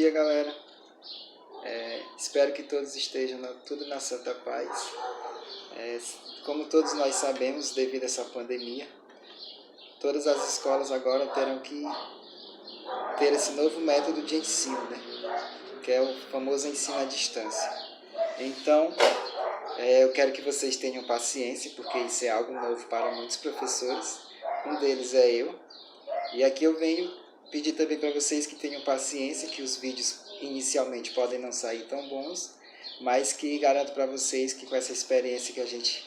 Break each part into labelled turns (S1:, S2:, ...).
S1: dia, galera. Espero que todos estejam tudo na santa paz. Como todos nós sabemos, devido a essa pandemia, todas as escolas agora terão que ter esse novo método de ensino, né? Que é o famoso ensino à distância. Então, eu quero que vocês tenham paciência, porque isso é algo novo para muitos professores. Um deles é eu. E aqui eu venho pedir também para vocês que tenham paciência, que os vídeos inicialmente podem não sair tão bons, mas que garanto para vocês que com essa experiência que a gente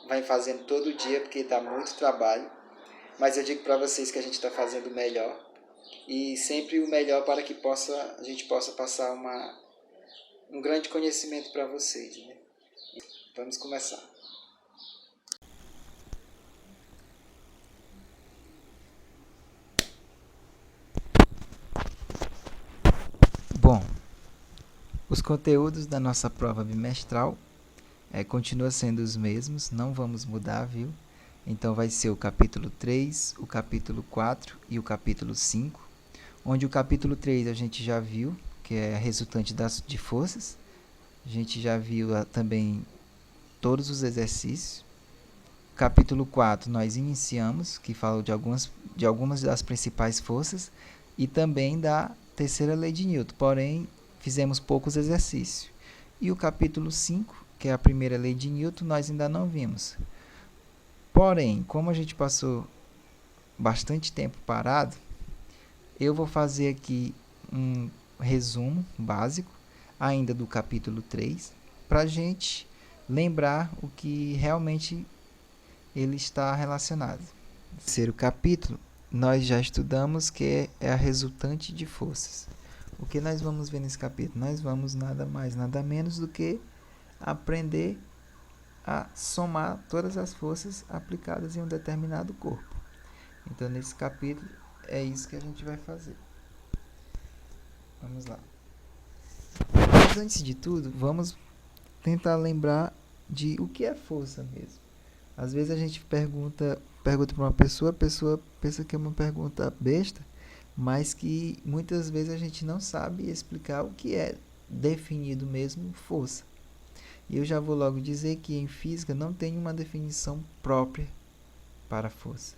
S1: vai fazendo todo dia, porque dá muito trabalho, mas eu digo para vocês que a gente está fazendo o melhor, e sempre o melhor para que a gente possa passar um grande conhecimento para vocês, né? Vamos começar. Bom, os conteúdos da nossa prova bimestral continuam sendo os mesmos, não vamos mudar, viu? Então vai ser o capítulo 3, o capítulo 4 e o capítulo 5, onde o capítulo 3 a gente já viu, que é a resultante de forças. A gente já viu também todos os exercícios. Capítulo 4 nós iniciamos, que fala de algumas das principais forças e também da terceira lei de Newton, porém fizemos poucos exercícios. E o capítulo 5, que é a primeira lei de Newton, nós ainda não vimos. Porém, como a gente passou bastante tempo parado, eu vou fazer aqui um resumo básico ainda do capítulo 3, para a gente lembrar o que realmente ele está relacionado. No terceiro capítulo, nós já estudamos que é a resultante de forças. O que nós vamos ver nesse capítulo? Nós vamos nada mais, nada menos do que aprender a somar todas as forças aplicadas em um determinado corpo. Então, nesse capítulo, é isso que a gente vai fazer. Vamos lá. Mas antes de tudo, vamos tentar lembrar de o que é força mesmo. Às vezes a gente pergunta para uma pessoa, a pessoa pensa que é uma pergunta besta, mas que muitas vezes a gente não sabe explicar o que é definido mesmo força. E eu já vou logo dizer que em física não tem uma definição própria para força,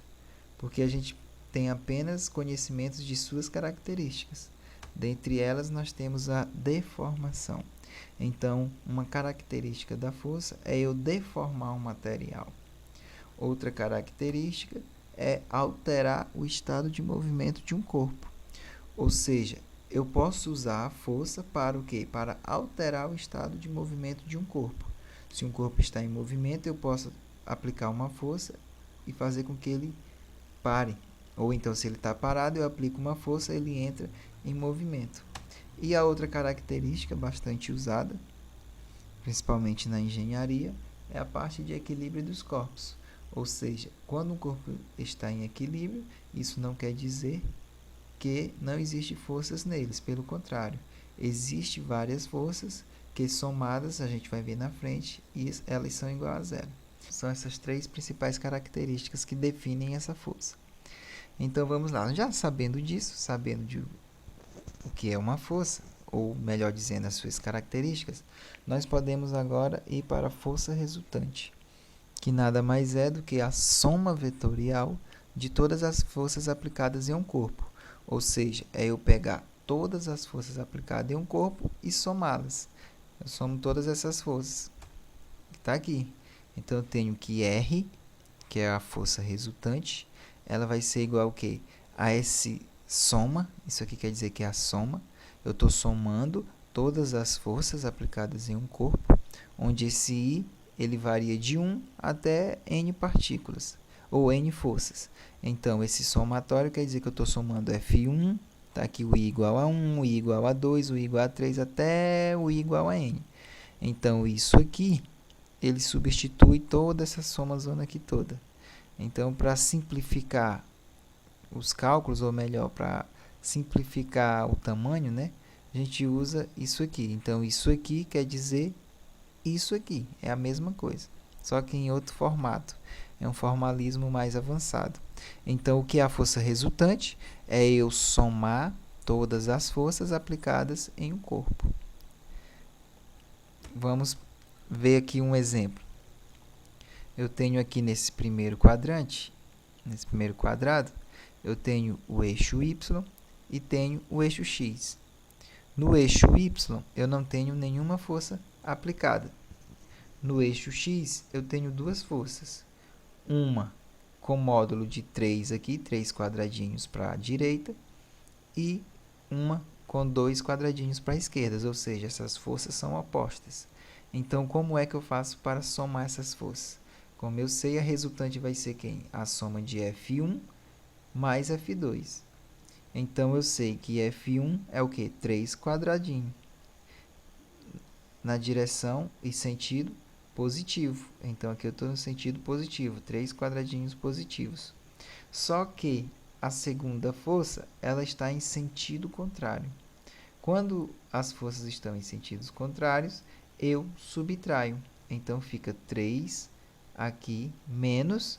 S1: porque a gente tem apenas conhecimentos de suas características. Dentre elas nós temos a deformação. Então, uma característica da força é eu deformar um material. Outra característica é alterar o estado de movimento de um corpo. Ou seja, eu posso usar a força para o quê? Para alterar o estado de movimento de um corpo. Se um corpo está em movimento, eu posso aplicar uma força e fazer com que ele pare. Ou então, se ele está parado, eu aplico uma força, ele entra em movimento. E a outra característica bastante usada, principalmente na engenharia, é a parte de equilíbrio dos corpos. Ou seja, quando um corpo está em equilíbrio, isso não quer dizer que não existe forças neles, pelo contrário, existem várias forças que somadas, a gente vai ver na frente, e elas são igual a zero. São essas três principais características que definem essa força. Então vamos lá, já sabendo disso, sabendo de o que é uma força, ou melhor dizendo, as suas características, nós podemos agora ir para a força resultante, que nada mais é do que a soma vetorial de todas as forças aplicadas em um corpo. Ou seja, é eu pegar todas as forças aplicadas em um corpo e somá-las. Eu somo todas essas forças que está aqui. Então, eu tenho que R, que é a força resultante, ela vai ser igual ao quê? A esse soma, isso aqui quer dizer que é a soma. Eu estou somando todas as forças aplicadas em um corpo, onde esse I ele varia de 1 até N partículas, ou N forças. Então, esse somatório quer dizer que eu estou somando F1, tá aqui o I igual a 1, o I igual a 2, o I igual a 3, até o I igual a N. Então, isso aqui, ele substitui toda essa somazona aqui toda. Então, para simplificar os cálculos, ou melhor, para simplificar o tamanho, né, a gente usa isso aqui. Então, isso aqui quer dizer isso aqui, é a mesma coisa, só que em outro formato. É um formalismo mais avançado. Então, o que é a força resultante? É eu somar todas as forças aplicadas em um corpo. Vamos ver aqui um exemplo. Eu tenho aqui nesse primeiro quadrante, nesse primeiro quadrado, eu tenho o eixo Y e tenho o eixo X. No eixo Y, eu não tenho nenhuma força aplicada. No eixo X, eu tenho duas forças. Uma com módulo de 3 aqui, 3 quadradinhos para a direita, e uma com 2 quadradinhos para a esquerda, ou seja, essas forças são opostas. Então, como é que eu faço para somar essas forças? Como eu sei, a resultante vai ser quem? A soma de F1 mais F2. Então, eu sei que F1 é o quê? 3 quadradinhos. Na direção e sentido positivo. Então, aqui eu estou no sentido positivo, 3 quadradinhos positivos. Só que a segunda força, ela está em sentido contrário. Quando as forças estão em sentidos contrários, eu subtraio. Então, fica 3 aqui menos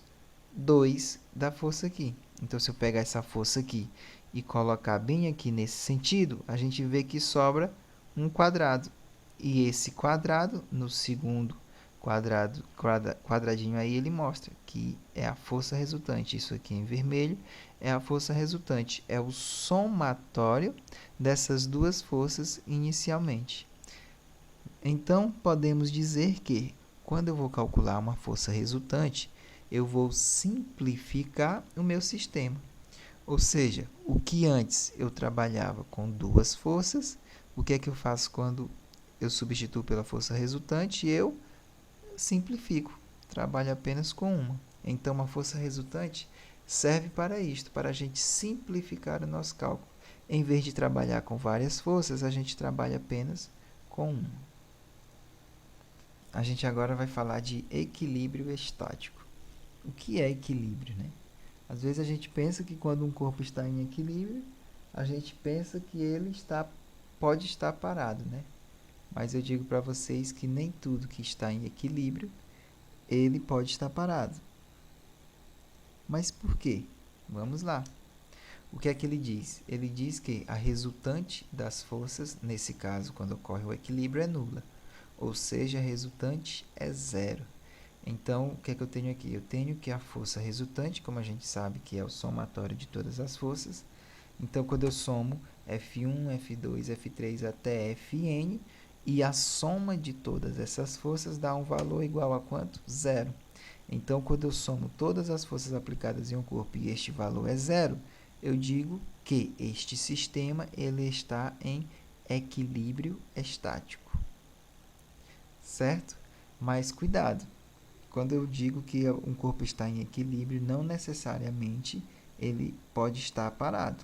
S1: 2 da força aqui. Então, se eu pegar essa força aqui e colocar bem aqui nesse sentido, a gente vê que sobra um quadrado. E esse quadrado, no segundo quadradinho aí, ele mostra que é a força resultante. Isso aqui em vermelho é a força resultante. É o somatório dessas duas forças inicialmente. Então, podemos dizer que, quando eu vou calcular uma força resultante, eu vou simplificar o meu sistema. Ou seja, o que antes eu trabalhava com duas forças, o que é que eu faço quando eu substituo pela força resultante? Eu simplifico, trabalho apenas com uma. Então, a força resultante serve para isto, para a gente simplificar o nosso cálculo. Em vez de trabalhar com várias forças, a gente trabalha apenas com uma. A gente agora vai falar de equilíbrio estático. O que é equilíbrio, né? Às vezes a gente pensa que quando um corpo está em equilíbrio, a gente pensa que ele pode estar parado, né? Mas eu digo para vocês que nem tudo que está em equilíbrio, ele pode estar parado. Mas por quê? Vamos lá. O que é que ele diz? Ele diz que a resultante das forças, nesse caso, quando ocorre o equilíbrio, é nula. Ou seja, a resultante é zero. Então, o que é que eu tenho aqui? Eu tenho que a força resultante, como a gente sabe que é o somatório de todas as forças. Então, quando eu somo F1, F2, F3 até Fn, e a soma de todas essas forças dá um valor igual a quanto? Zero. Então, quando eu somo todas as forças aplicadas em um corpo e este valor é zero, eu digo que este sistema ele está em equilíbrio estático. Certo? Mas cuidado! Quando eu digo que um corpo está em equilíbrio, não necessariamente ele pode estar parado.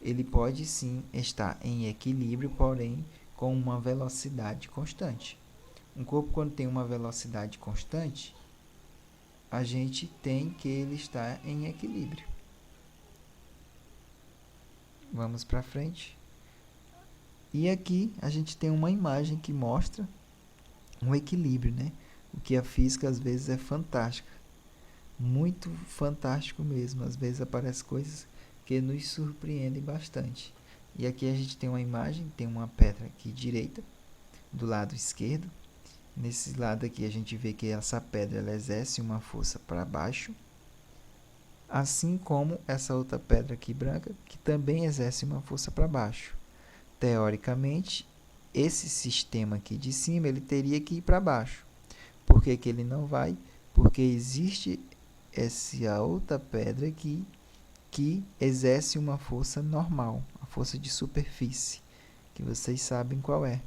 S1: Ele pode sim estar em equilíbrio, porém com uma velocidade constante. Um corpo, quando tem uma velocidade constante, a gente tem que ele está em equilíbrio. Vamos para frente. E aqui a gente tem uma imagem que mostra um equilíbrio, né? O que a física às vezes é fantástica. Muito fantástico mesmo. Às vezes aparecem coisas que nos surpreendem bastante. E aqui a gente tem uma imagem, tem uma pedra aqui direita, do lado esquerdo. Nesse lado aqui a gente vê que essa pedra ela exerce uma força para baixo, assim como essa outra pedra aqui branca, que também exerce uma força para baixo. Teoricamente, esse sistema aqui de cima ele teria que ir para baixo. Por que que ele não vai? Porque existe essa outra pedra aqui que exerce uma força normal, a força de superfície, que vocês sabem qual é.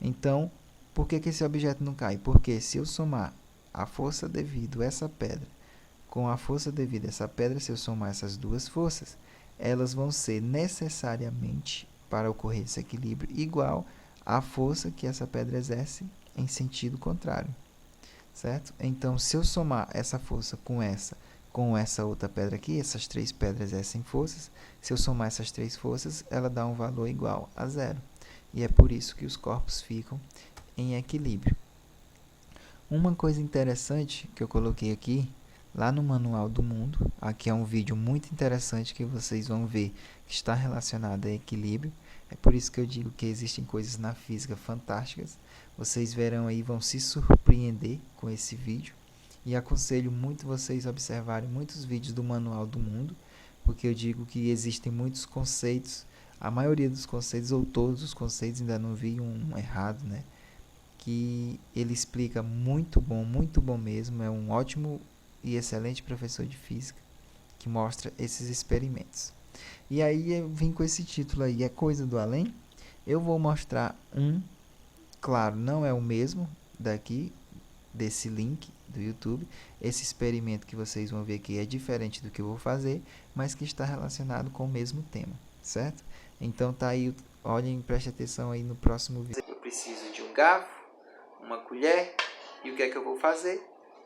S1: Então, por que que esse objeto não cai? Porque se eu somar a força devido a essa pedra com a força devida a essa pedra, se eu somar essas duas forças, elas vão ser necessariamente, para ocorrer esse equilíbrio, igual à força que essa pedra exerce em sentido contrário. Certo? Então, se eu somar essa força com essa outra pedra aqui, essas três pedras exercem forças, se eu somar essas três forças, ela dá um valor igual a zero. E é por isso que os corpos ficam em equilíbrio. Uma coisa interessante que eu coloquei aqui lá no Manual do Mundo. Aqui é um vídeo muito interessante que vocês vão ver que está relacionado a equilíbrio. É por isso que eu digo que existem coisas na física fantásticas. Vocês verão aí, vão se surpreender com esse vídeo. E aconselho muito vocês observarem muitos vídeos do Manual do Mundo, porque eu digo que existem muitos conceitos, a maioria dos conceitos, ou todos os conceitos, ainda não vi um errado, né? Que ele explica muito bom mesmo, é um ótimo e excelente professor de física que mostra esses experimentos. E aí eu vim com esse título aí, é coisa do além. Eu vou mostrar claro, não é o mesmo daqui, desse link do YouTube. Esse experimento que vocês vão ver aqui é diferente do que eu vou fazer, mas que está relacionado com o mesmo tema, certo? Então tá aí, olhem, preste atenção aí no próximo vídeo. Eu preciso de um garfo, uma colher, e o que é que eu vou fazer?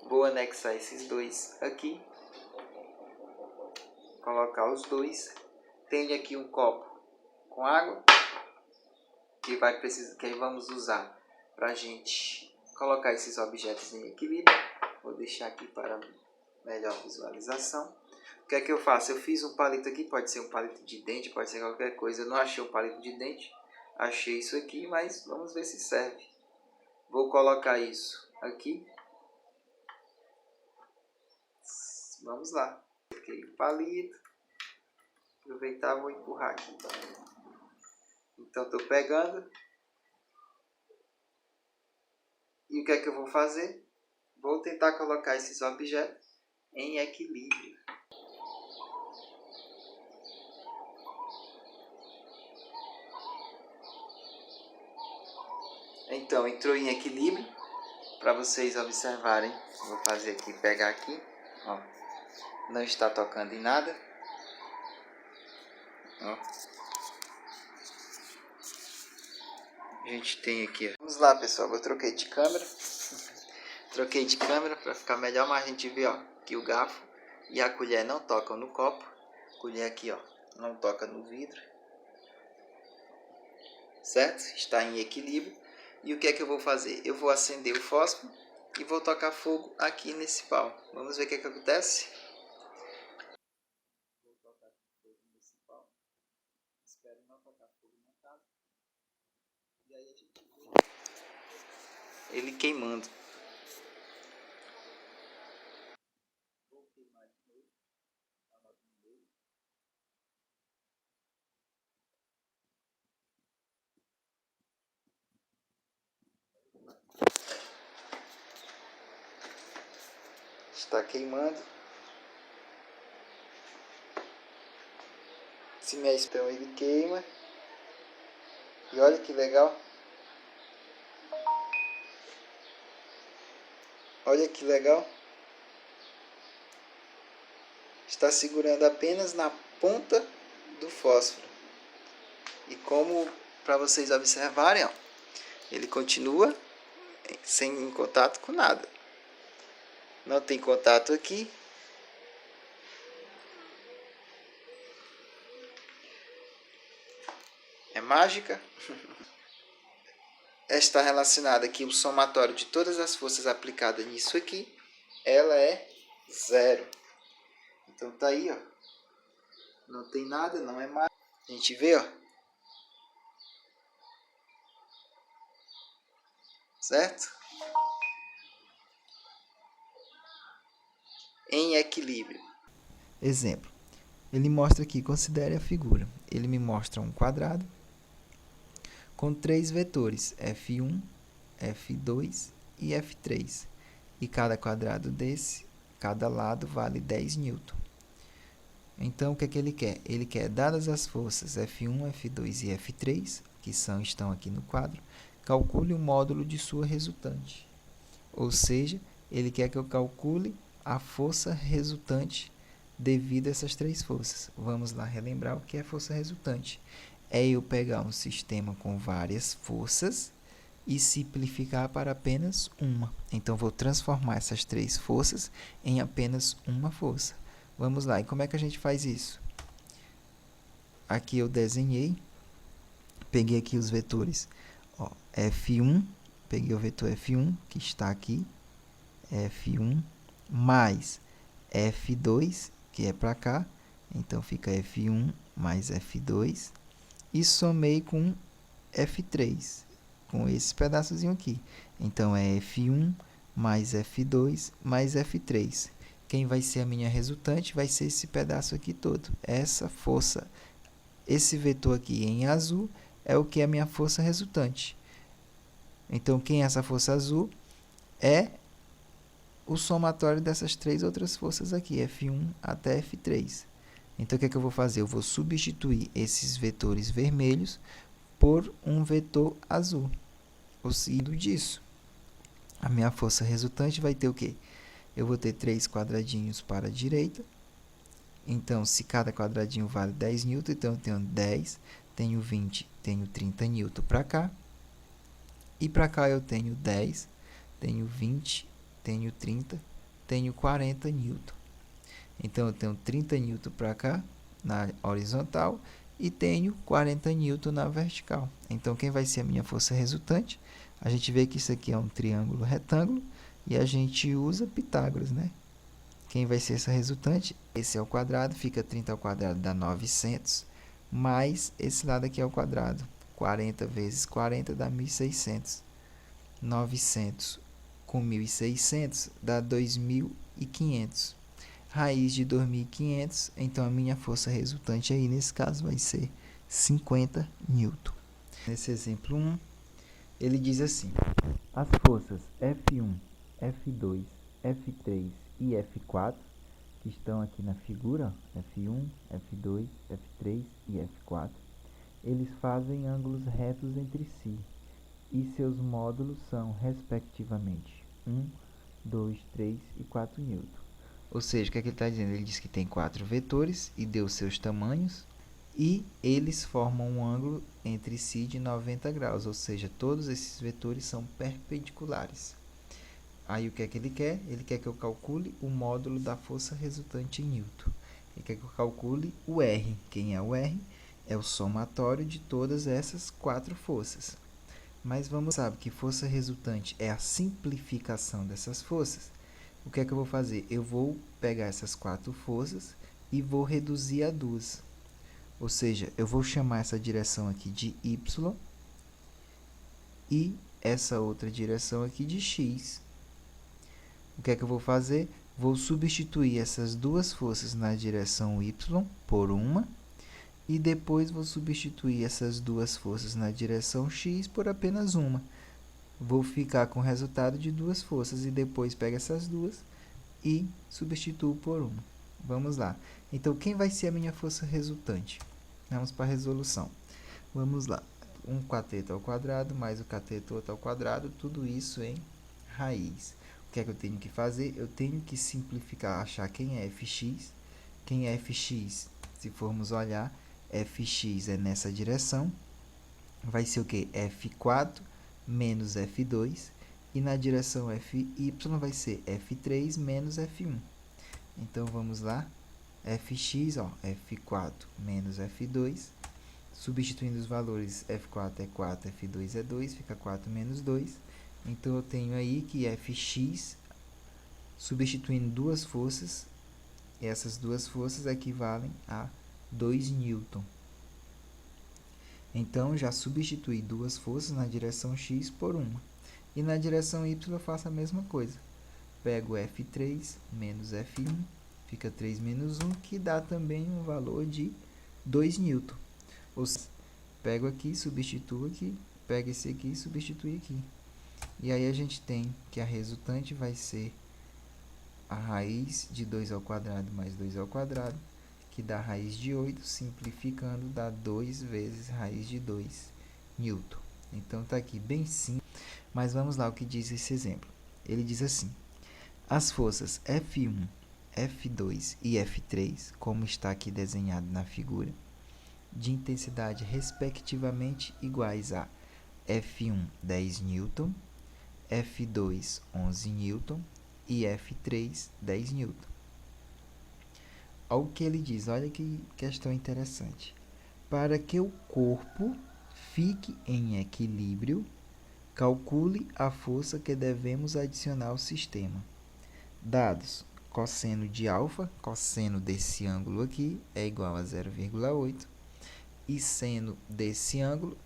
S1: Vou anexar esses dois aqui, colocar os dois. Tenho aqui um copo com água, que vamos usar para a gente colocar esses objetos em equilíbrio. Vou deixar aqui para melhor visualização. O que é que eu faço? Eu fiz um palito aqui, pode ser um palito de dente, pode ser qualquer coisa. Eu não achei um palito de dente, achei isso aqui, mas vamos ver se serve. Vou colocar isso aqui. Vamos lá. Coloquei o palito. Aproveitar, vou empurrar aqui. Então estou pegando. E o que é que eu vou fazer? Vou tentar colocar esses objetos em equilíbrio. Então entrou em equilíbrio. Para vocês observarem, vou fazer aqui, pegar aqui, ó, não está tocando em nada, ó. A gente tem aqui, ó. Vamos lá, pessoal, eu troquei de câmera, para ficar melhor, mas a gente vê, ó, que o garfo e a colher não tocam no copo, a colher aqui, ó, não toca no vidro, certo? Está em equilíbrio. E o que é que eu vou fazer? Eu vou acender o fósforo e vou tocar fogo aqui nesse pau. Vamos ver o que é que acontece? Vou tocar fogo nesse pau. Espero não tocar fogo na casa. E aí a gente vê ele queimando. Vou queimar de novo. Está queimando. Se minha espelho ele queima. E olha que legal. Olha que legal. Está segurando apenas na ponta do fósforo. E como para vocês observarem, ó, ele continua sem contato com nada. Não tem contato aqui. É mágica. Está relacionada aqui o somatório de todas as forças aplicadas nisso aqui. Ela é 0. Então tá aí, ó. Não tem nada, não é mágica. A gente vê, ó. Certo? Em equilíbrio. Exemplo. Ele mostra aqui, considere a figura. Ele me mostra um quadrado com 3 vetores, F1, F2 e F3. E cada quadrado desse, cada lado vale 10 newton. Então, o que é que ele quer? Ele quer, dadas as forças F1, F2 e F3, que estão aqui no quadro, calcule o módulo de sua resultante. Ou seja, ele quer que eu calcule a força resultante devido a essas 3 forças. Vamos lá relembrar o que é força resultante. É eu pegar um sistema com várias forças e simplificar para apenas uma. Então, vou transformar essas 3 forças em apenas uma força. Vamos lá, e como é que a gente faz isso? Aqui eu desenhei, peguei aqui os vetores, ó, F1, peguei o vetor F1, que está aqui, F1, mais F2, que é para cá. Então, fica F1 mais F2. E somei com F3, com esse pedaçozinho aqui. Então, é F1 mais F2 mais F3. Quem vai ser a minha resultante vai ser esse pedaço aqui todo. Essa força, esse vetor aqui em azul é o que é a minha força resultante. Então, quem é essa força azul? É o somatório dessas três outras forças aqui, F1 até F3. Então, o que é que eu vou fazer? Eu vou substituir esses vetores vermelhos por um vetor azul. O seguido disso, a minha força resultante vai ter o quê? Eu vou ter 3 quadradinhos para a direita. Então, se cada quadradinho vale 10 N, então eu tenho 10, tenho 20, tenho 30 N para cá. E para cá eu tenho 10, tenho 20, tenho 30, tenho 40 N. Então, eu tenho 30 N para cá, na horizontal, e tenho 40 N na vertical. Então, quem vai ser a minha força resultante? A gente vê que isso aqui é um triângulo retângulo, e a gente usa Pitágoras, né? Quem vai ser essa resultante? Esse é o quadrado, fica 30 ao quadrado dá 900, mais esse lado aqui é o quadrado. 40 vezes 40 dá 1.600. 900 com 1.600 dá 2.500. Raiz de 2.500, então a minha força resultante aí nesse caso vai ser 50 N. Nesse exemplo 1, ele diz assim: as forças F1, F2, F3 e F4, que estão aqui na figura, F1, F2, F3 e F4, eles fazem ângulos retos entre si, e seus módulos são, respectivamente, 1, 2, 3 e 4 N. Ou seja, o que é que ele está dizendo? Ele diz que tem 4 vetores e deu seus tamanhos, e eles formam um ângulo entre si de 90 graus, ou seja, todos esses vetores são perpendiculares. Aí o que é que ele quer? Ele quer que eu calcule o módulo da força resultante em Newton. Ele quer que eu calcule o R. Quem é o R? É o somatório de todas essas 4 forças. Mas vamos saber que força resultante é a simplificação dessas forças. O que é que eu vou fazer? Eu vou pegar essas 4 forças e vou reduzir a 2. Ou seja, eu vou chamar essa direção aqui de Y e essa outra direção aqui de X. O que é que eu vou fazer? Vou substituir essas duas forças na direção Y por uma, e depois vou substituir essas duas forças na direção X por apenas uma. Vou ficar com o resultado de duas forças e depois pego essas duas e substituo por uma. Vamos lá. Então, quem vai ser a minha força resultante? Vamos para a resolução. Vamos lá. Um cateto ao quadrado mais o cateto outro ao quadrado, tudo isso em raiz. O que é que eu tenho que fazer? Eu tenho que simplificar, achar quem é fx. Quem é fx? Se formos olhar, fx é nessa direção. Vai ser o quê? F4 menos F2. E na direção FY vai ser F3 menos F1. Então, vamos lá. Fx, ó, F4 menos F2. Substituindo os valores, F4 é 4, F2 é 2, fica 4 menos 2. Então, eu tenho aí que Fx, substituindo duas forças, essas duas forças equivalem a 2 Newton. Então, já substituí duas forças na direção X por uma. E na direção Y eu faço a mesma coisa. Pego F3 menos F1, fica 3 menos 1, que dá também um valor de 2 Newton. Ou seja, pego aqui, substituo aqui, pego esse aqui e substitui aqui. E aí a gente tem que a resultante vai ser a raiz de 2 ao quadrado mais 2 ao quadrado, que dá raiz de 8, simplificando, dá 2 vezes raiz de 2 Newton. Então, está aqui bem simples, mas vamos lá o que diz esse exemplo. Ele diz assim: as forças F1, F2 e F3, como está aqui desenhado na figura, de intensidade respectivamente iguais a F1, 10 Newton, F2, 11 Newton e F3, 10 Newton. Olha o que ele diz, olha que questão interessante. Para que o corpo fique em equilíbrio, calcule a força que devemos adicionar ao sistema. Dados: cosseno de alfa, cosseno desse ângulo aqui, é igual a 0,8. E seno desse ângulo,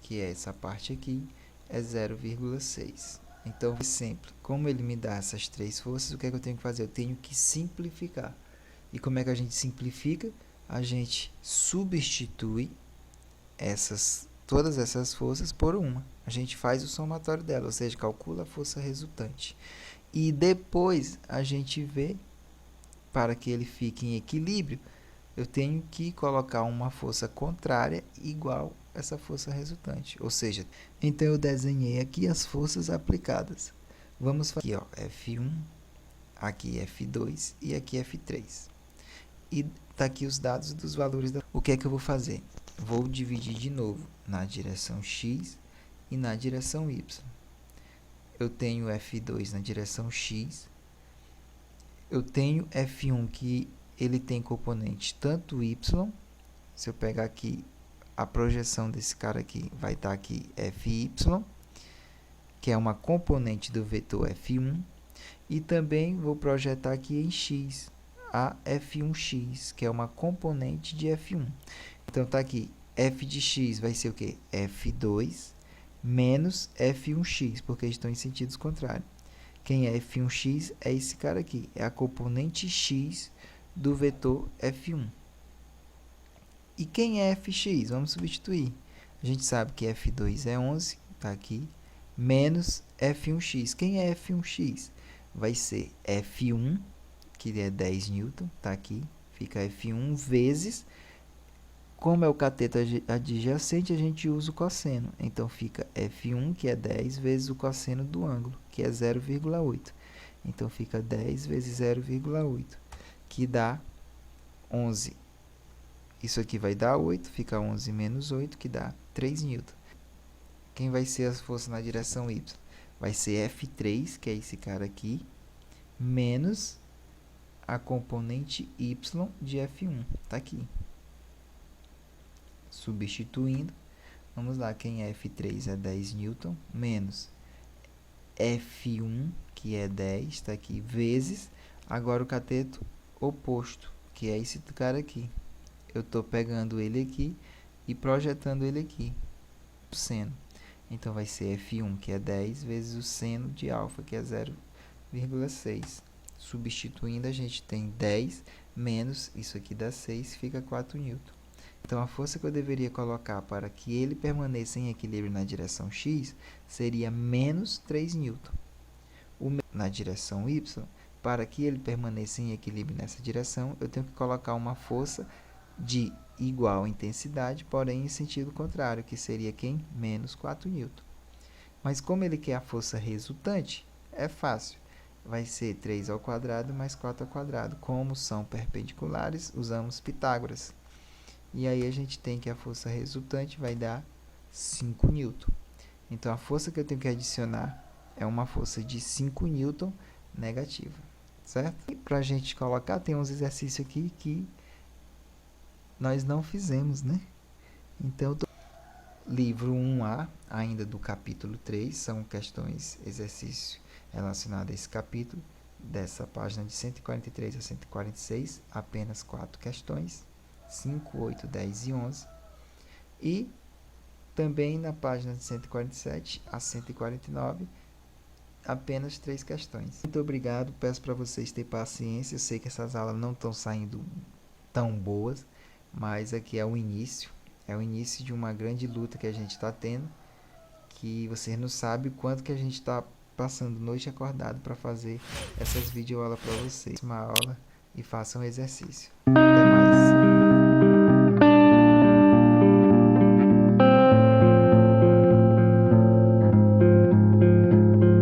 S1: que é essa parte aqui, é 0,6. Então, sempre, como ele me dá essas três forças, o que é que eu tenho que fazer? Eu tenho que simplificar. E como é que a gente simplifica? A gente substitui todas essas forças por uma. A gente faz o somatório dela, ou seja, calcula a força resultante. E depois a gente vê, para que ele fique em equilíbrio, eu tenho que colocar uma força contrária igual a essa força resultante. Ou seja, então eu desenhei aqui as forças aplicadas. Vamos fazer aqui, ó, F1, aqui F2 e aqui F3. E tá aqui os dados dos valores. O que é que eu vou fazer? Vou dividir de novo na direção X e na direção Y. Eu tenho F2 na direção X. Eu tenho F1 que ele tem componente tanto Y. Se eu pegar aqui a projeção desse cara aqui, vai estar aqui Fy, que é uma componente do vetor F1. E também vou projetar aqui em X a F1x, que é uma componente de F1. Então, está aqui, f de x vai ser o quê? F2 menos F1x, porque estão em sentidos contrários. Quem é F1x é esse cara aqui, é a componente x do vetor F1. E quem é Fx? Vamos substituir. A gente sabe que F2 é 11, está aqui, menos F1x. Quem é F1x? Vai ser F1, que é 10 newton, está aqui, fica F1 vezes, como é o cateto adjacente, a gente usa o cosseno, então fica F1, que é 10, vezes o cosseno do ângulo, que é 0,8. Então fica 10 vezes 0,8, que dá 11. Isso aqui vai dar 8, fica 11 menos 8, que dá 3 newton. Quem vai ser as forças na direção Y? Vai ser F3, que é esse cara aqui, menos a componente y de F1, está aqui. Substituindo, vamos lá, quem é F3 é 10 newton, menos F1, que é 10, está aqui, vezes, agora o cateto oposto, que é esse cara aqui. Eu estou pegando ele aqui e projetando ele aqui, o seno. Então, vai ser F1, que é 10, vezes o seno de alfa, que é 0,6. Substituindo, a gente tem 10 menos, isso aqui dá 6, fica 4 newton. Então, a força que eu deveria colocar para que ele permaneça em equilíbrio na direção x seria menos 3 newton. Na direção y, para que ele permaneça em equilíbrio nessa direção, eu tenho que colocar uma força de igual intensidade, porém em sentido contrário, que seria quem? Menos 4 newton. Mas como ele quer a força resultante, é fácil. Vai ser 3 ao quadrado mais 4 ao quadrado. Como são perpendiculares, usamos Pitágoras. E aí a gente tem que a força resultante vai dar 5 newton. Então, a força que eu tenho que adicionar é uma força de 5 newton negativa. Certo? E para a gente colocar, tem uns exercícios aqui que nós não fizemos, né? Então, livro 1A, ainda do capítulo 3, são questões, exercício relacionado a esse capítulo, dessa página de 143 a 146, apenas 4 questões, 5, 8, 10 e 11. E também na página de 147 a 149, apenas 3 questões. Muito obrigado, peço para vocês terem paciência, eu sei que essas aulas não estão saindo tão boas, mas aqui é o início de uma grande luta que a gente está tendo, que vocês não sabem o quanto que a gente está passando noite acordado para fazer essas videoaulas para vocês. Uma aula e façam um exercício.